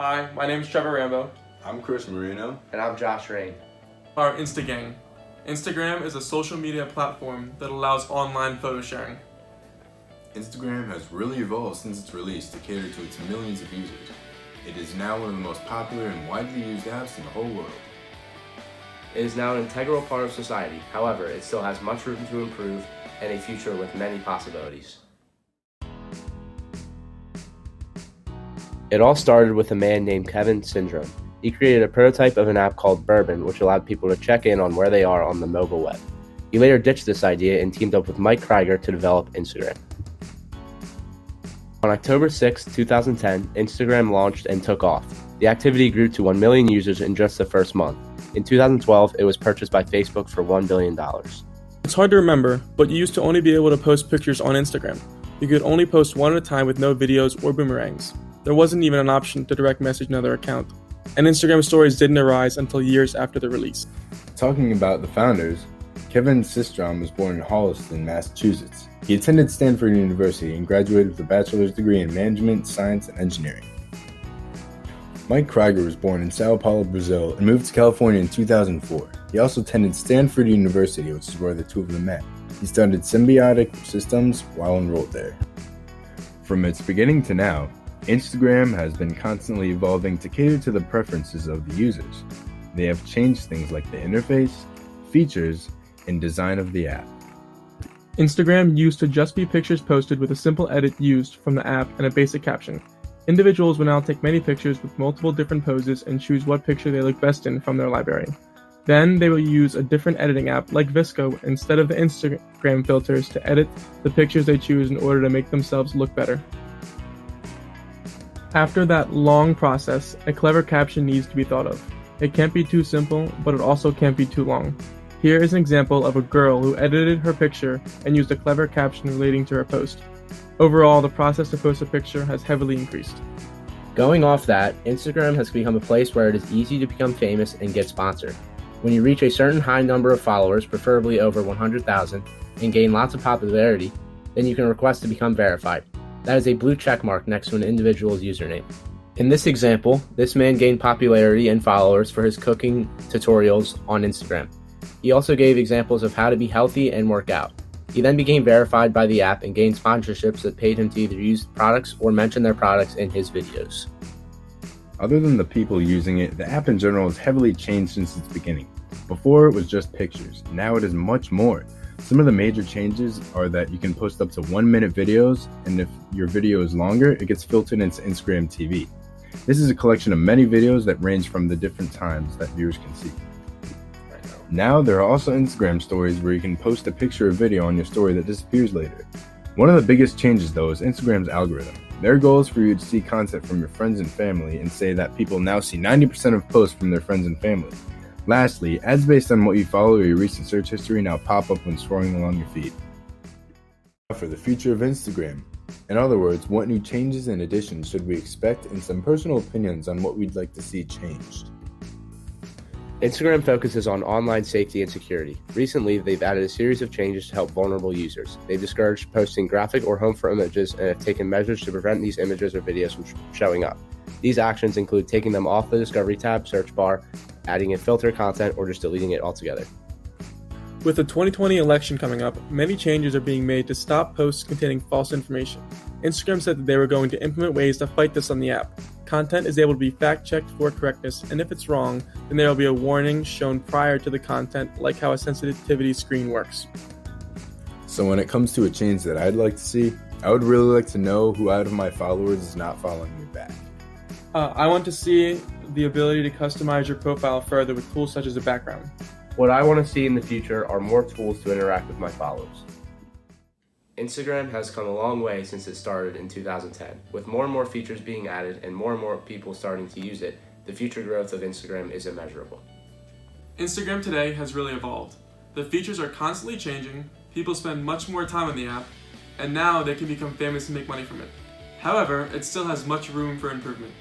Hi, my name is Trevor Rambo. I'm Chris Marino. And I'm Josh Rain. Our Instagang. Instagram is a social media platform that allows online photo sharing. Instagram has really evolved since its release to cater to its millions of users. It is now one of the most popular and widely used apps in the whole world. It is now an integral part of society. However, it still has much room to improve and a future with many possibilities. It all started with a man named Kevin Syndrome. He created a prototype of an app called Bourbon, which allowed people to check in on where they are on the mobile web. He later ditched this idea and teamed up with Mike Krieger to develop Instagram. On October 6, 2010, Instagram launched and took off. The activity grew to 1 million users in just the first month. In 2012, it was purchased by Facebook for $1 billion. It's hard to remember, but you used to only be able to post pictures on Instagram. You could only post one at a time with no videos or boomerangs. There wasn't even an option to direct message another account. And Instagram stories didn't arise until years after the release. Talking about the founders, Kevin Systrom was born in Holliston, Massachusetts. He attended Stanford University and graduated with a bachelor's degree in management, science, and engineering. Mike Krieger was born in Sao Paulo, Brazil, and moved to California in 2004. He also attended Stanford University, which is where the two of them met. He studied symbiotic systems while enrolled there. From its beginning to now, Instagram has been constantly evolving to cater to the preferences of the users. They have changed things like the interface, features, and design of the app. Instagram used to just be pictures posted with a simple edit used from the app and a basic caption. Individuals will now take many pictures with multiple different poses and choose what picture they look best in from their library. Then they will use a different editing app like VSCO instead of the Instagram filters to edit the pictures they choose in order to make themselves look better. After that long process, a clever caption needs to be thought of. It can't be too simple, but it also can't be too long. Here is an example of a girl who edited her picture and used a clever caption relating to her post. Overall, the process to post a picture has heavily increased. Going off that, Instagram has become a place where it is easy to become famous and get sponsored. When you reach a certain high number of followers, preferably over 100,000, and gain lots of popularity, then you can request to become verified. That is a blue check mark next to an individual's username. In this example, this man gained popularity and followers for his cooking tutorials on Instagram. He also gave examples of how to be healthy and work out. He then became verified by the app and gained sponsorships that paid him to either use products or mention their products in his videos. Other than the people using it, the app in general has heavily changed since its beginning. Before it was just pictures, now it is much more. Some of the major changes are that you can post up to 1-minute videos, and if your video is longer, it gets filtered into Instagram TV. This is a collection of many videos that range from the different times that viewers can see. Now there are also Instagram stories where you can post a picture or video on your story that disappears later. One of the biggest changes though is Instagram's algorithm. Their goal is for you to see content from your friends and family and say that people now see 90% of posts from their friends and family. Lastly, ads based on what you follow or your recent search history now pop up when scrolling along your feed. For the future of Instagram. In other words, what new changes and additions should we expect, and some personal opinions on what we'd like to see changed. Instagram focuses on online safety and security. Recently, they've added a series of changes to help vulnerable users. They've discouraged posting graphic or harmful images and have taken measures to prevent these images or videos from showing up. These actions include taking them off the Discovery tab, search bar, adding in filter content, or just deleting it altogether. With the 2020 election coming up, many changes are being made to stop posts containing false information. Instagram said that they were going to implement ways to fight this on the app. Content is able to be fact-checked for correctness, and if it's wrong, then there will be a warning shown prior to the content, like how a sensitivity screen works. So when it comes to a change that I'd like to see, I would really like to know who out of my followers is not following me back. I want to see the ability to customize your profile further with tools such as a background. What I want to see in the future are more tools to interact with my followers. Instagram has come a long way since it started in 2010. With more and more features being added and more people starting to use it, the future growth of Instagram is immeasurable. Instagram today has really evolved. The features are constantly changing, people spend much more time on the app, and now they can become famous and make money from it. However, it still has much room for improvement.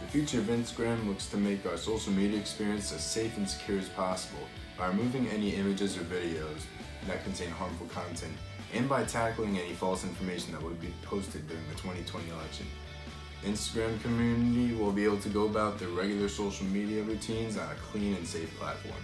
The future of Instagram looks to make our social media experience as safe and secure as possible by removing any images or videos that contain harmful content, and by tackling any false information that would be posted during the 2020 election. Instagram community will be able to go about their regular social media routines on a clean and safe platform.